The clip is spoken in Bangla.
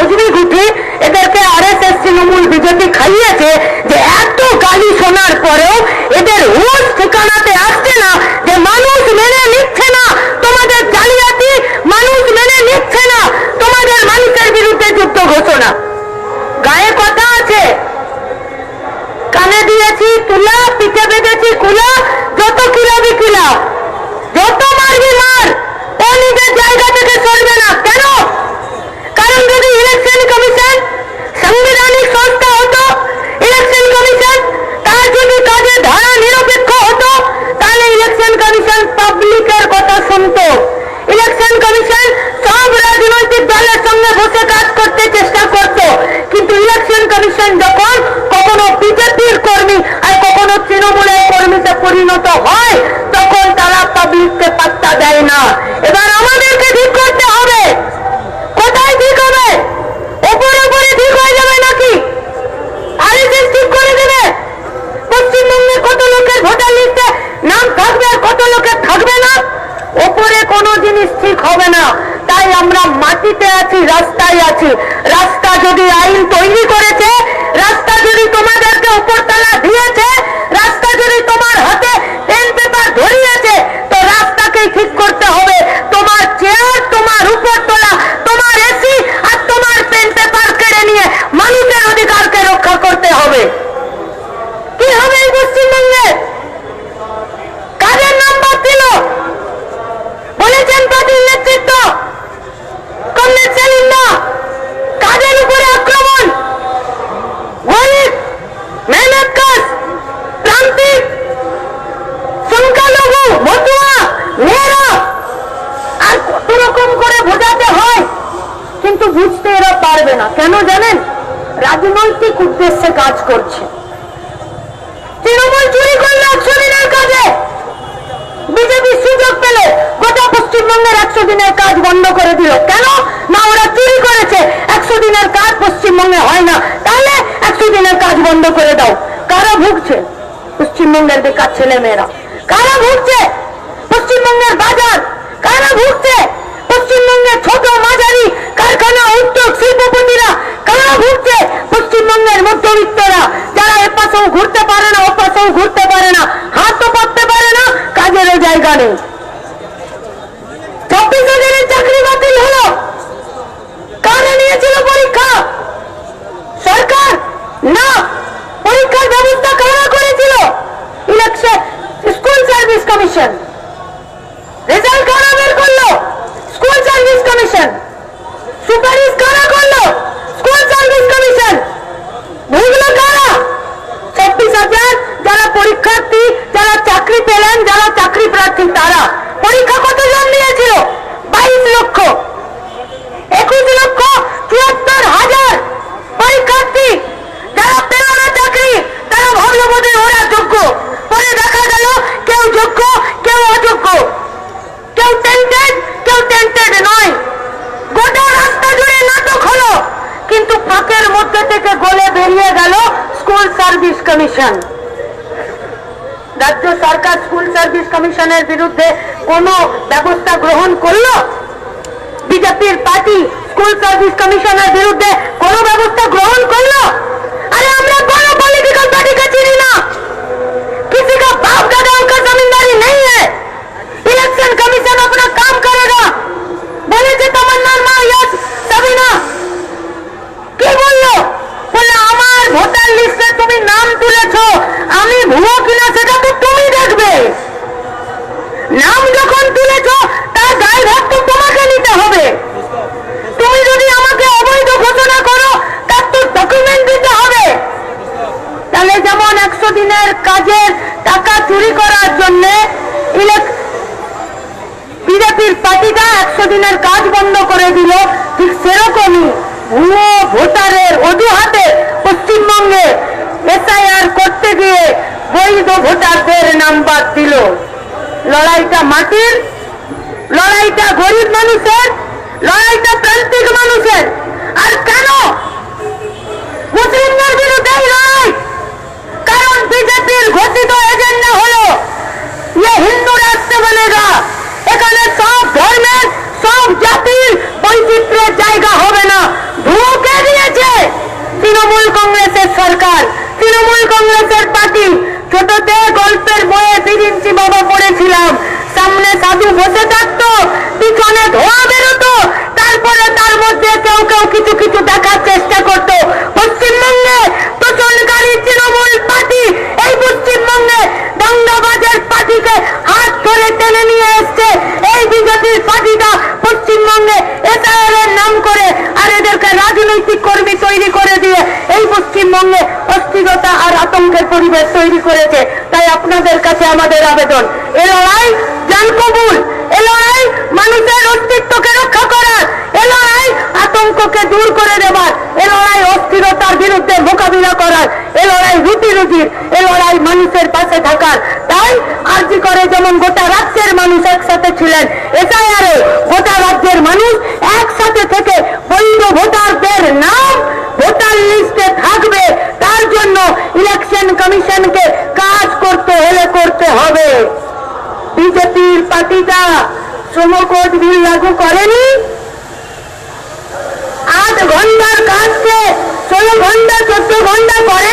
ভোজরি গুটি এদেরকে আরএসএস তৃণমূল বিজেপি খাইয়েছে যে এত গালি শোনার পরেও এদের হুঁশ ঠিকানাতে আসছে না যে মানুষ মেনে নিচ্ছে না তোমাদের জালিয়াতি, মানুষ মেনে নিচ্ছে না তোমাদের মানুষের বিরুদ্ধে যুদ্ধ ঘোষণা। গায়ে কথা আছে, কানে দিয়েছি তুলা, পিঠে বেঁধেছি কুলা, যত কিলাবি কিলা, যত মারবি মার, ও নিজের জায়গা থেকে সরবে না। কেন? কারণ যদি ইলেকশন কমিশন সাংবিধানিক সংস্থা হতো, ইলেকশন কমিশন তার যদি কাজে ধারা নিরপেক্ষ হতো, তাহলে ইলেকশন কমিশন পাবলিকের কথা শুনতো। ইলেকশন কমিশন সব রাজনৈতিক দলের সঙ্গে বসে কাজ করতে চেষ্টা করত। কিন্তু ইলেকশন কমিশন যখন কখনো বিজেপির কর্মী আর কখনো তৃণমূলের কর্মীতে পরিণত হয়, তখন তারা পাবলিককে পাত্তা দেয় না। এবার আমাদেরকে ঠিক করতে হবে, কোথায় ঠিক হবে? ওপরে ওপরে ঠিক হয়ে যাবে নাকি আরএসএস ঠিক করে দেবে? পশ্চিমবঙ্গে কত লোকের ভোটার লিস্টে নাম থাকবে আর কত লোকের থাকবে না? ওপরে কোনো জিনিস ঠিক হবে না। তাই আমরা মাটিতে আছি, রাস্তায় আছি। রাস্তা যদি আইন তৈরি করেছে, রাস্তা যদি তোমাদেরকে উপরতলা দিয়েছে, রাস্তা যদি তোমার হাতে পেন পেপার ধরিয়েছে, তো রাস্তাকেই ঠিক করতে হবে। তোমার চেয়ার, তোমার উপরতলা, তোমার এসি আর তোমার পেন পেপার কেড়ে নিয়ে মানুষের অধিকারকে রক্ষা করতে হবে। কি হবে এই পশ্চিমবঙ্গে? কাদের নাম্বার দিল? বলেছেন পার্টির নেতৃত্ব কমরেড সেলিম না। কাদের উপরে আক্রমণ? গরিব, মেহনতকাজ, প্রান্তিক, সংখ্যালঘু, মতুয়া, মেয়েরা, আর কত রকম করে বোঝাতে হয়, কিন্তু বুঝতে এরা পারবে না। কেন জানেন? রাজনৈতিক উদ্দেশ্যে কাজ করছে। তৃণমূল চুরি করলো 100 দিনের কাজে, বিজেপি সুযোগ পেলে গোটা পশ্চিমবঙ্গের 100 দিনের কাজ বন্ধ করে দিল। কেন? না, ওরা চুরি করেছে, 100 দিনের কাজ পশ্চিমবঙ্গে হয় না, তাহলে 100 দিনের কাজ বন্ধ করে দাও। কারা ভুগছে? পশ্চিমবঙ্গের বেকার ছেলে মেয়েরা। কারা ভুগছে? পশ্চিমবঙ্গের বাজার। কারা ভুগছে? পশ্চিমবঙ্গের ছোট মাঝারি কারখানা, উদ্যোগ, শিল্পপতিরা। কারা ভুগছে? পশ্চিমবঙ্গের মধ্যবিত্তরা, যারা এপাশেও ঘুরতে পারে না, ওপাশেও ঘুরতে পারে না, হাতও পাততে পারে না, কাজেরও জায়গা নেই। 26,000 চাকরি বাতিল হলো। কারা নিয়েছিল পরীক্ষা? সরকার না। পরীক্ষার ব্যবস্থা কারা করেছিল? Election school service commission. Result কারা বের করলো? School service commission. সুপারিশ কারা করলো? School service commission. ভুগলো কারা? 26,000 যারা পরীক্ষার্থী, যারা চাকরি পেলেন, যারা চাকরি প্রার্থী, তারা। পরীক্ষা কতজন দিয়েছিল? 22 লক্ষ। 21,74,000 পরীক্ষার্থী যারা পেল না চাকরি, তারা ভাবলো বোধহয় ওরা যোগ্য। পরে দেখা গেল কেউ যোগ্য, কেউ অযোগ্য, কেউ টেন্টেড, কেউ টেন্টেড নয়। গোটা রাস্তা জুড়ে নাটক হলো, কিন্তু ফাঁকের মধ্যে থেকে গলে বেরিয়ে গেল স্কুল সার্ভিস কমিশন। রাজ্য সরকার স্কুল সার্ভিস কমিশনের বিরুদ্ধে কোনো ব্যবস্থা গ্রহণ করলো? বিজেপির পার্টি স্কুল সার্ভিস কমিশনের বিরুদ্ধে কোনো ব্যবস্থা গ্রহণ করলো? अरे আমরা কোনো पॉलिटिकल पार्टी का चिनी ना, किसी का बाप दादा का जमींदारी नहीं है। इलेक्शन कमीशन अपना काम करेगा। बोले थे तमन्ना माँ यस सबिना কি বললো? বললো আমার ভোটার লিস্টে তুমি নাম তুলেছো, আমি ভুয়ো কিনা সেটা তো তুমি দেখবে। নাম যখন তুলেছো তার দায়ভার তো তোমাকে নিতে হবে। তুমি যদি আমাকে অবৈধ ঘোষণা করো, তার তো ডকুমেন্ট দিতে হবে। তাহলে যেমন 100 দিনের কাজের টাকা চুরি করার জন্য বিজেপির পার্টিটা 100 দিনের কাজ বন্ধ করে দিল, ঠিক সেরকমই ভুয়ো ভোটারের অজুহাতে পশ্চিমবঙ্গে এসআইআর করতে গিয়ে বৈধ ভোটারদের নাম বাদ দিল। লড়াইটা মাটির, লড়াইটা গরিব মানুষের, লড়াইটা প্রান্তিক মানুষের। আর কেন মুসলিমদের বিরুদ্ধে লড়াই? কারণ বিজেপির ঘোষিত এজেন্ডা হলো ये हिंदू राष्ट्र बनेगा। এখানে সব ধর্মের, সব জাতির বৈচিত্র্যের জায়গা হবে না। ভুয়ো কংগ্রেসের পার্টি। ছোটতে গল্পের বইয়ে বিরিঞ্চি বাবা পড়েছিলাম, সামনে সাধু বসে থাকতো, পিছনে ধোঁয়া বেরোতো, তারপরে তার মধ্যে কেউ কেউ কিছু কিছু দেখার চেষ্টা করতো। পশ্চিমবঙ্গে তোষণকারী তৃণমূল পার্টি এই পশ্চিমবঙ্গে দাঙ্গাবাজের পার্টিকে হাত ধরে টেনে নিয়ে এসছে। এই বিজেপির পার্টিটা পশ্চিমবঙ্গে এসআইআর এর নাম করে আর এদেরকে রাজনৈতিক কর্মী তৈরি করে দিয়ে এই পশ্চিমবঙ্গে অস্থিরতা আর আতঙ্কের পরিবেশ তৈরি করেছে। তাই আপনাদের কাছে আমাদের আবেদন, এ লড়াই জান কবুল, এ লড়াই মানুষের অস্তিত্বকে রক্ষা করার, এ লড়াই আতঙ্ককে দূর করে দেবার, এ লড়াই অস্থিরতার বিরুদ্ধে মোকাবিলা করার, এ লড়াই রুটি রুটির, এ লড়াই মানুষের পাশে থাকার। তাই আরজি করে যেমন গোটা রাজ্যের মানুষ একসাথে ছিলেন, এসআইআরে গোটা রাজ্যের মানুষ একসাথে থেকে বৈধ ভোটারদের নাম ভোটার লিস্টে থাকবে। তার জন্য ইলেকশন কমিশনকে কাজ করতে হলে করতে হবে। বিজেপির পার্টিটা শ্রমকোড বিল লাগু করেনি, 8 ঘন্টার কাজকে 16 ঘন্টা 14 ঘন্টা করে